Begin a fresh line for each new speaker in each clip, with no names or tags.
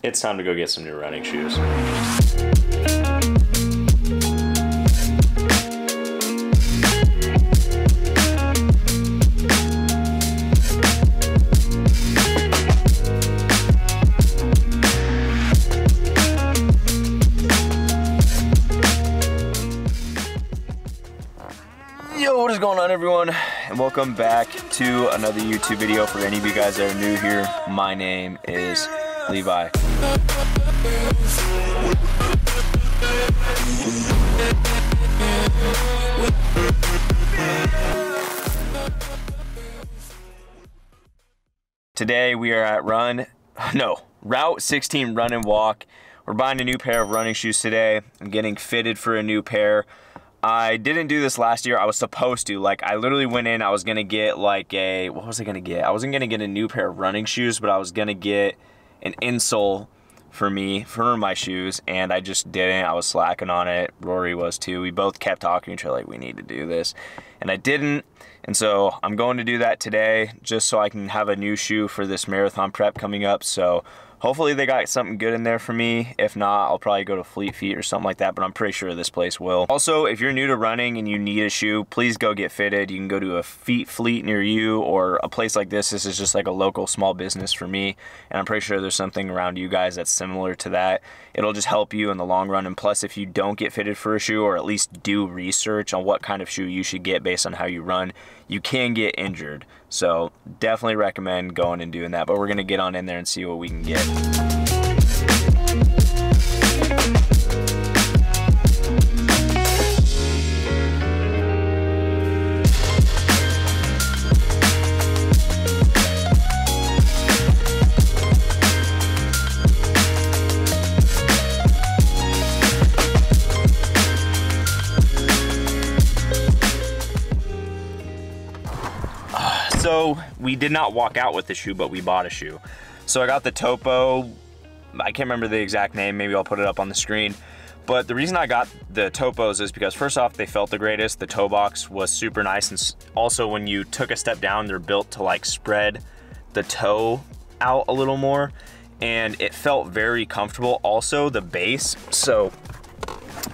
it's time to go get some new running shoes. Yo, what is going on, everyone? And welcome back to another YouTube video. For any of you guys that are new here, my name is Levi. Today we are at Route 16 Run and Walk. We're buying a new pair of running shoes today. I'm getting fitted for a new pair. I didn't do this last year. I was supposed to. Like, I literally went in, I was gonna get like a, what was I gonna get? I wasn't gonna get a new pair of running shoes, but I was gonna get an insole for my shoes, and I just didn't. I was slacking on it. Rory was too. We both kept talking to each other like, we need to do this, and I didn't. And so I'm going to do that today just so I can have a new shoe for this marathon prep coming up. So hopefully they got something good in there for me. If not, I'll probably go to Fleet Feet or something like that, but I'm pretty sure this place will. Also, if you're new to running and you need a shoe, please go get fitted. You can go to a Fleet near you or a place like this. This is just like a local small business for me, and I'm pretty sure there's something around you guys that's similar to that. It'll just help you in the long run, and plus if you don't get fitted for a shoe, or at least do research on what kind of shoe you should get based on how you run, you can get injured. So definitely recommend going and doing that, but we're gonna get on in there and see what we can get. So we did not walk out with the shoe, but we bought a shoe. So I got the Topo. I can't remember the exact name. Maybe I'll put it up on the screen. But the reason I got the Topos is because first off, they felt the greatest. The toe box was super nice. And also when you took a step down, they're built to like spread the toe out a little more. And it felt very comfortable. Also the base. So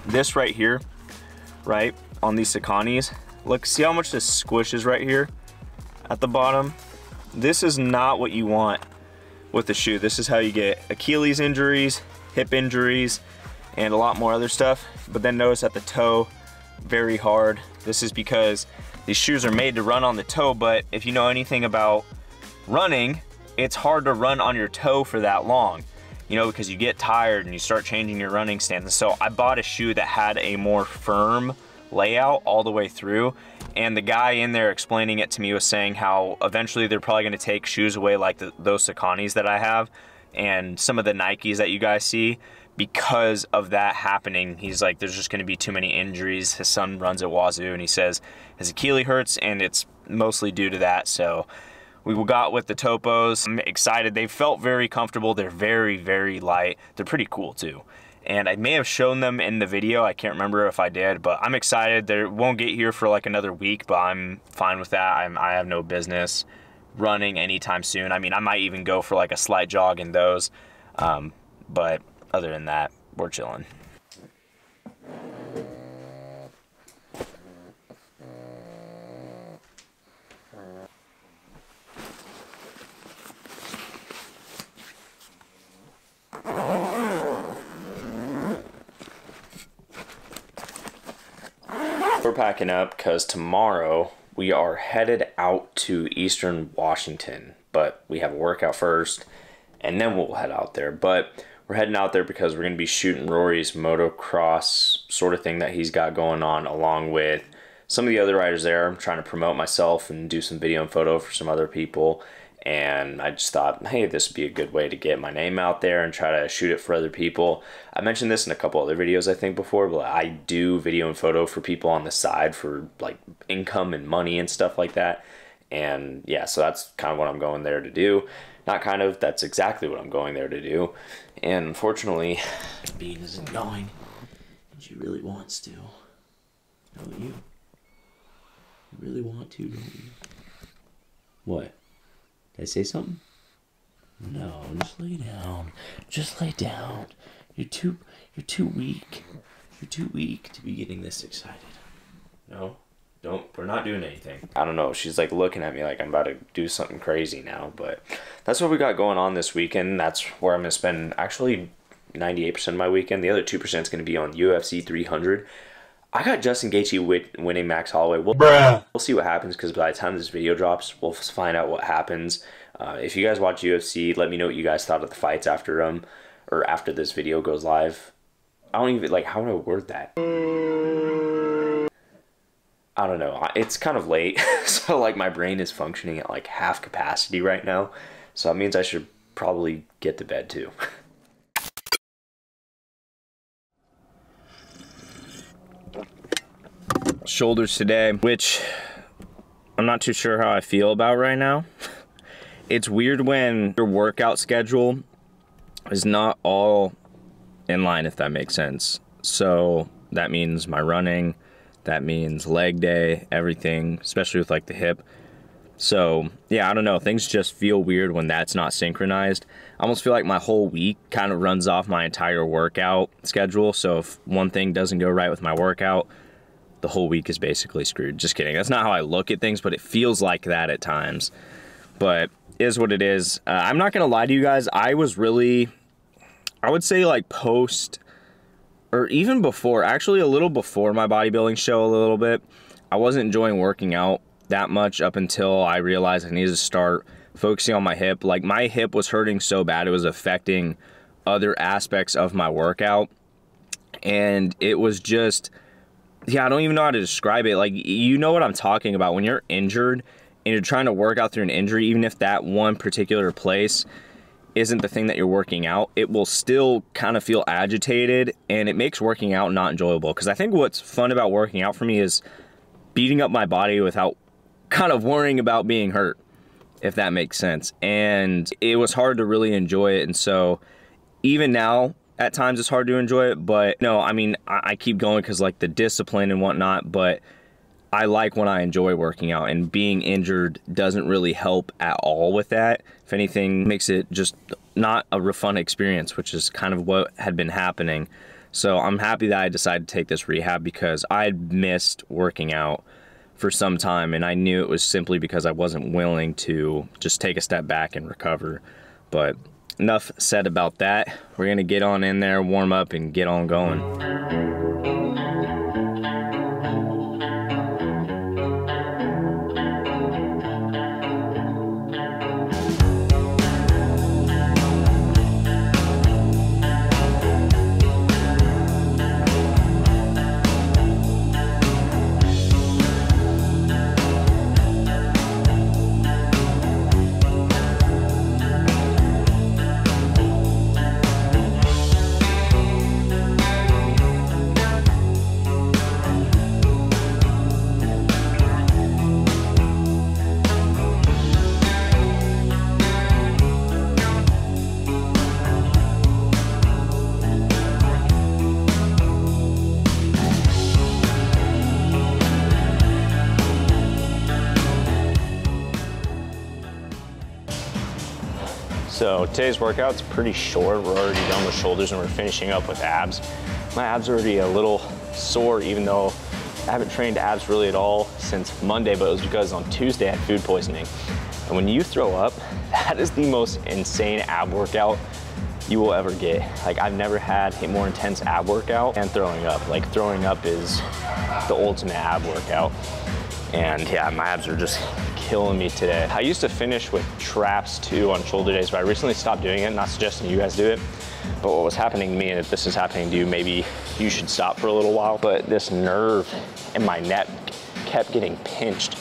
this right here, right on these Sauconys, look, see how much this squishes right here at the bottom? This is not what you want with the shoe. This is how you get Achilles injuries, hip injuries, and a lot more other stuff. But then notice at the toe, very hard. This is because these shoes are made to run on the toe, but if you know anything about running, it's hard to run on your toe for that long, you know, because you get tired and you start changing your running stance. And so I bought a shoe that had a more firm layout all the way through, and the guy in there explaining it to me was saying how eventually they're probably going to take shoes away like those Sauconys that I have and some of the Nikes that you guys see. Because of that happening, he's like, there's just going to be too many injuries. His son runs at Wazoo, and he says his Achilles hurts, and it's mostly due to that. So we got with the Topos. I'm excited. They felt very comfortable. They're very, very light. They're pretty cool too. And I may have shown them in the video. I can't remember if I did, but I'm excited. They won't get here for like another week, but I'm fine with that. I have no business running anytime soon. I mean, I might even go for like a slight jog in those. But other than that, we're chilling. We're packing up because tomorrow we are headed out to Eastern Washington, but we have a workout first and then we'll head out there. But we're heading out there because we're going to be shooting Rory's motocross sort of thing that he's got going on, along with some of the other riders there. I'm trying to promote myself and do some video and photo for some other people. And I just thought, hey, this would be a good way to get my name out there and try to shoot it for other people. I mentioned this in a couple other videos, I think, before, but I do video and photo for people on the side for like income and money and stuff like that. And yeah, so that's kind of what I'm going there to do. Not kind of, that's exactly what I'm going there to do. And unfortunately, Bean isn't going, and she really wants to. Don't you? You really want to, don't you? What? Did I say something?
No, just lay down. Just lay down. You're too weak. You're too weak to be getting this excited. No, don't. We're not doing anything. I don't know. She's like looking at me like I'm about to do something crazy now, but that's what we got going on this weekend. That's where I'm gonna spend actually 98% of my weekend. The other 2% is gonna be on UFC 300. I got Justin Gaethje winning Max Holloway. We'll see what happens, because by the time this video drops, we'll find out what happens. If you guys watch UFC, let me know what you guys thought of the fights after or after this video goes live. I don't even, like, how do I word that? I don't know. It's kind of late, so like my brain is functioning at like half capacity right now. So that means I should probably get to bed too. Shoulders today, which I'm not too sure how I feel about right now. It's weird when your workout schedule is not all in line, if that makes sense. So that means my running, that means leg day, everything, especially with like the hip. So yeah, I don't know, things just feel weird when that's not synchronized. I almost feel like my whole week kind of runs off my entire workout schedule. So if one thing doesn't go right with my workout, the whole week is basically screwed. Just kidding. That's not how I look at things, but it feels like that at times. But it is what it is. I'm not gonna lie to you guys. I was really, I would say like post, or even before, actually a little before my bodybuilding show a little bit, I wasn't enjoying working out that much up until I realized I needed to start focusing on my hip. Like my hip was hurting so bad, it was affecting other aspects of my workout. And it was just, yeah, I don't even know how to describe it. Like, you know what I'm talking about. When you're injured and you're trying to work out through an injury, even if that one particular place isn't the thing that you're working out, it will still kind of feel agitated, and it makes working out not enjoyable. Because I think what's fun about working out for me is beating up my body without kind of worrying about being hurt, if that makes sense. And it was hard to really enjoy it. And so even now, at times it's hard to enjoy it, but no, I mean, I keep going because like the discipline and whatnot, but I like when I enjoy working out, and being injured doesn't really help at all with that. If anything, makes it just not a fun experience, which is kind of what had been happening. So I'm happy that I decided to take this rehab, because I missed working out for some time, and I knew it was simply because I wasn't willing to just take a step back and recover. But enough said about that. We're gonna get on in there, warm up, and get on going. So today's workout's pretty short. We're already done with shoulders and we're finishing up with abs. My abs are already a little sore, even though I haven't trained abs really at all since Monday, but it was because on Tuesday I had food poisoning. And when you throw up, that is the most insane ab workout you will ever get. Like, I've never had a more intense ab workout and throwing up. Like, throwing up is the ultimate ab workout. And yeah, my abs are just killing me today. I used to finish with traps too on shoulder days, but I recently stopped doing it. Not suggesting you guys do it, but what was happening to me, and if this is happening to you, maybe you should stop for a little while. But this nerve in my neck kept getting pinched,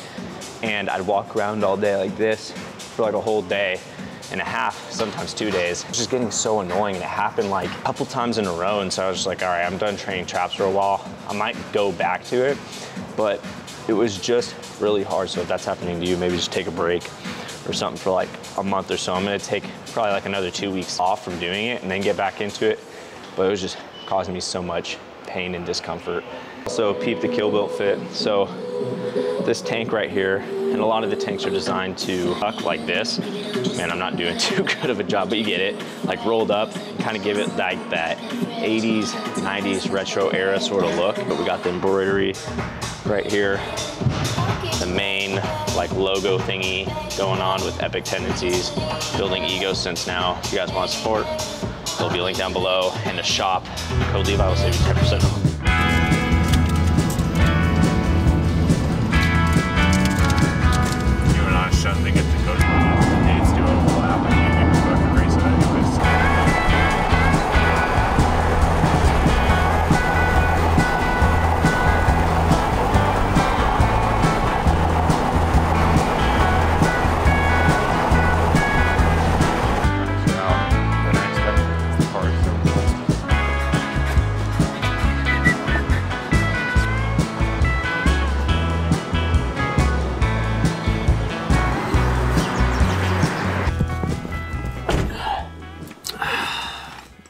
and I'd walk around all day like this for like a whole day and a half, sometimes 2 days. It was just getting so annoying, and it happened like a couple times in a row. And so I was just like, all right, I'm done training traps for a while. I might go back to it, but it was just really hard. So if that's happening to you, maybe just take a break or something for like a month or so. I'm gonna take probably like another 2 weeks off from doing it and then get back into it. But it was just causing me so much pain and discomfort. Also peep the keel built fit. So this tank right here, and a lot of the tanks are designed to tuck like this. Man, I'm not doing too good of a job, but you get it. Like rolled up, kind of give it like that 80s, 90s retro era sort of look. But we got the embroidery right here. The main like logo thingy going on with Epic Tendencies, building ego since now. If you guys want support, there'll be a link down below, and a shop. Code Levi will save you 10% off.
Suddenly get to go to the dates to overlap, and you can fucking race it anyways.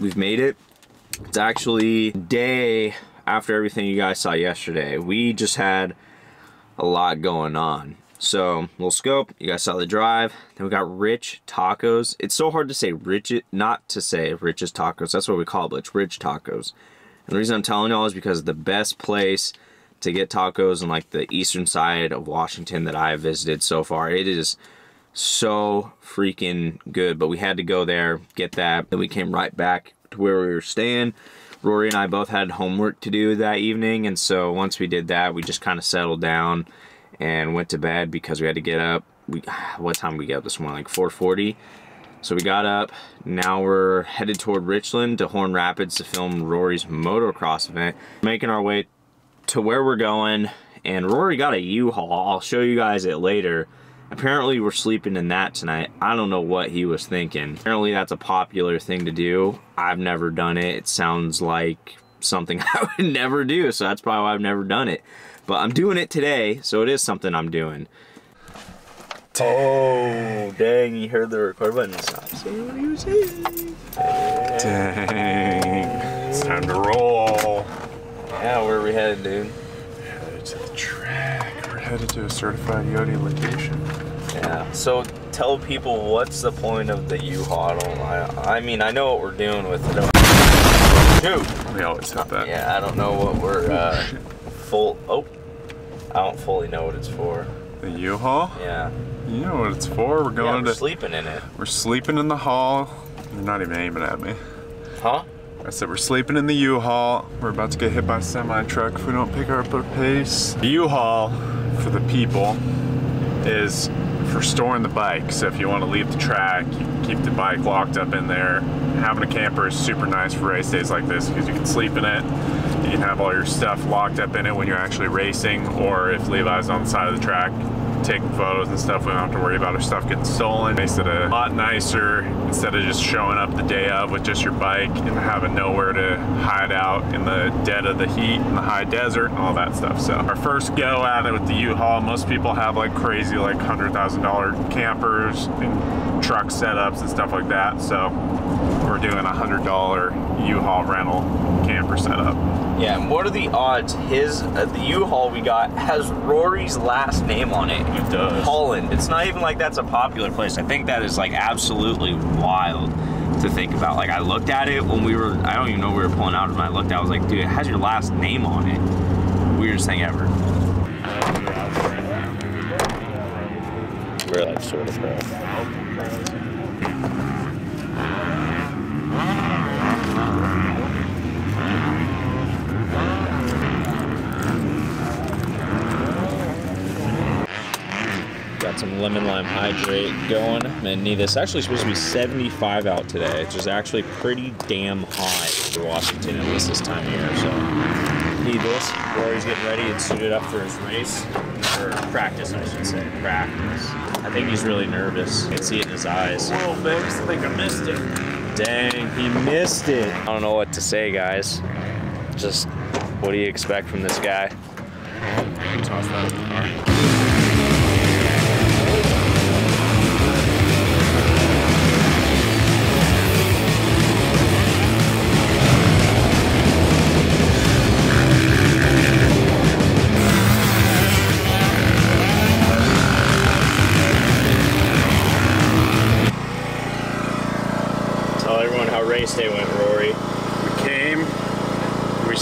We've made it. It's actually day after everything you guys saw yesterday. We just had a lot going on. So, little scope, you guys saw the drive. Then we got Rich Tacos. It's so hard to say Rich, not to say Rich's Tacos. That's what we call it, but it's Rich Tacos. And the reason I'm telling y'all is because the best place to get tacos in like the eastern side of Washington that I have visited so far. It is so freaking good, but we had to go there, get that. Then we came right back to where we were staying. Rory and I both had homework to do that evening, and so once we did that, we just kind of settled down and went to bed because we had to get up. What time did we get up this morning? Like 4:40. So we got up. Now we're headed toward Richland to Horn Rapids to film Rory's motocross event. Making our way to where we're going, and Rory got a U-Haul. I'll show you guys it later. Apparently we're sleeping in that tonight. I don't know what he was thinking. Apparently that's a popular thing to do. I've never done it. It sounds like something I would never do, so that's probably why I've never done it. But I'm doing it today, so it is something I'm doing. Oh, dang, you heard the record button stop. See what he was saying.
Dang. It's time to roll.
Yeah, where are we headed, dude?
Headed to the track. We're headed to a certified Yodi location.
Yeah, so tell people what's the point of the U-Haul. I mean, I know what we're doing with it. Shoot!
We always have that.
Yeah, I don't know what we're I don't fully know what it's for.
The U-Haul?
Yeah.
You know what it's for. We're going
we're sleeping in it.
We're sleeping in the hall. You're not even aiming at me.
Huh?
I said we're sleeping in the U-Haul. We're about to get hit by a semi-truck if we don't pick up our pace. The U-Haul, for the people, is for storing the bike. So if you want to leave the track, you can keep the bike locked up in there. Having a camper is super nice for race days like this because you can sleep in it. You can have all your stuff locked up in it when you're actually racing, or if Levi's on the side of the track taking photos and stuff, we don't have to worry about our stuff getting stolen. Makes it a lot nicer instead of just showing up the day of with just your bike and having nowhere to hide out in the dead of the heat and the high desert and all that stuff. So our first go at it with the U-Haul, most people have like crazy like $100,000 campers and truck setups and stuff like that. So we're doing a $100 U-Haul rental camper setup.
Yeah, and what are the odds the U-Haul we got has Rory's last name on it?
It does.
Holland. It's not even like that's a popular place. I think that is like absolutely wild to think about. Like I looked at it when I don't even know we were pulling out, and I looked at it, I was like, dude, it has your last name on it. Weirdest thing ever. We're like sort of pro. Got some lemon lime hydrate going. I'm gonna need this. Actually supposed to be 75 out today, which is actually pretty damn hot for Washington, at least this time of year. So need this. Rory's getting ready and suited up for his race. Or practice, I should say. Practice. I think he's really nervous. You can see it in his eyes.
Whoa, baby, I think I missed it.
Dang, he missed it. I don't know what to say, guys. Just, what do you expect from this guy?
Toss that in the car.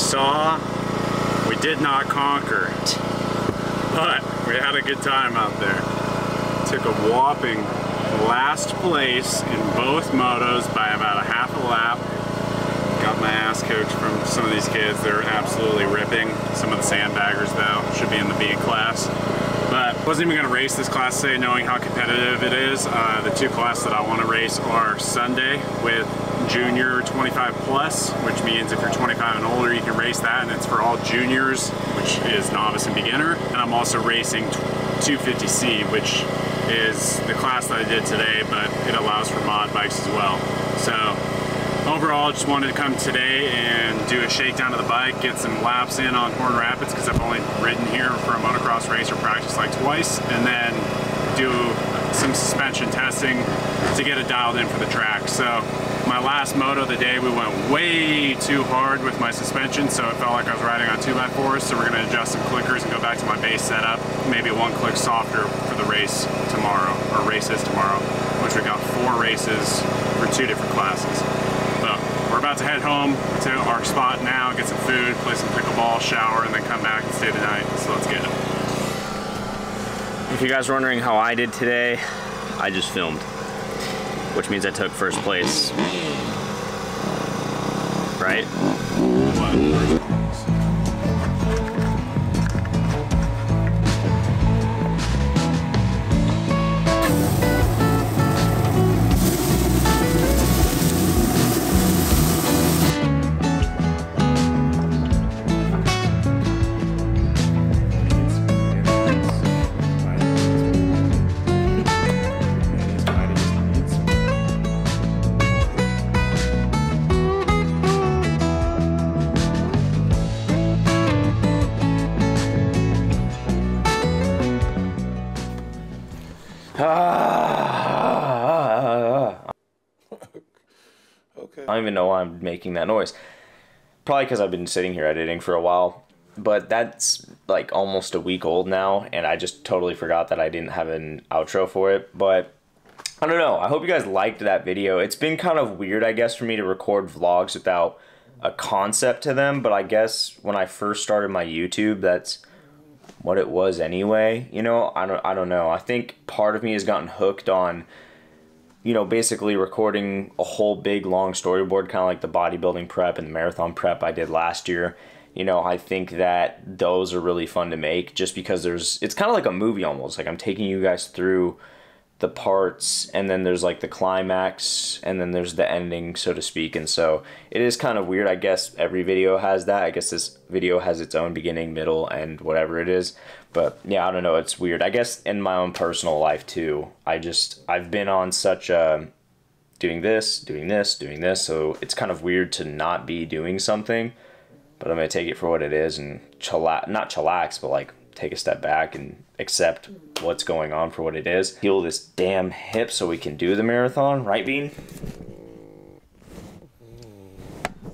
saw, we did not conquer, but we had a good time out there. Took a whopping last place in both motos by about a half a lap. Got my ass coached from some of these kids. They're absolutely ripping. Some of the sandbaggers though should be in the B class. But wasn't even gonna race this class today knowing how competitive it is. The two classes that I wanna race are Sunday with junior 25 plus, which means if you're 25 and older, you can race that, and it's for all juniors, which is novice and beginner. And I'm also racing 250C, which is the class that I did today, but it allows for mod bikes as well. So overall, just wanted to come today and do a shakedown of the bike, get some laps in on Horn Rapids, because I've only ridden here for a motocross race or practice like twice, and then do some suspension testing to get it dialed in for the track. So my last moto of the day, we went way too hard with my suspension, so it felt like I was riding on 2x4s, so we're gonna adjust some clickers and go back to my base setup, maybe one click softer for the race tomorrow, or races tomorrow, which we got 4 races for 2 different classes. But we're about to head home to our spot now, get some food, play some pickleball, shower, and then come back and stay the night, so let's get it.
If you guys are wondering how I did today, I just filmed, which means I took first place, right?
Okay.
I don't even know why I'm making that noise. Probably because I've been sitting here editing for a while, but that's like almost a week old now, and I just totally forgot that I didn't have an outro for it. But I don't know. I hope you guys liked that video. It's been kind of weird, I guess, for me to record vlogs without a concept to them, but I guess when I first started my YouTube, that's what it was anyway. You know, I don't know. I think part of me has gotten hooked on, you know, basically recording a whole big long storyboard, kind of like the bodybuilding prep and the marathon prep I did last year. You know, I think that those are really fun to make just because it's kind of like a movie almost. Like I'm taking you guys through the parts, and then there's like the climax, and then there's the ending, so to speak. And so it is kind of weird. I guess every video has that. I guess this video has its own beginning, middle, and whatever it is. But yeah, I don't know, it's weird. I guess in my own personal life too, I've been on such a doing this, so it's kind of weird to not be doing something. But I'm gonna take it for what it is and not chillax, but like take a step back and accept what's going on for what it is. Heal this damn hip so we can do the marathon, right, Bean?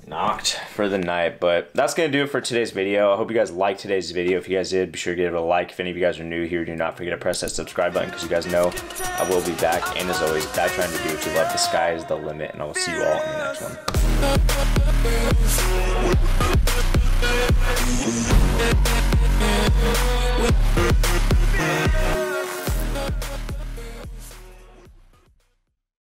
Knocked for the night. But that's gonna do it for today's video. I hope you guys liked today's video. If you guys did, be sure to give it a like. If any of you guys are new here, do not forget to press that subscribe button, because you guys know I will be back. And as always, die trying to do what you love. The sky is the limit, and I will see you all in the next one.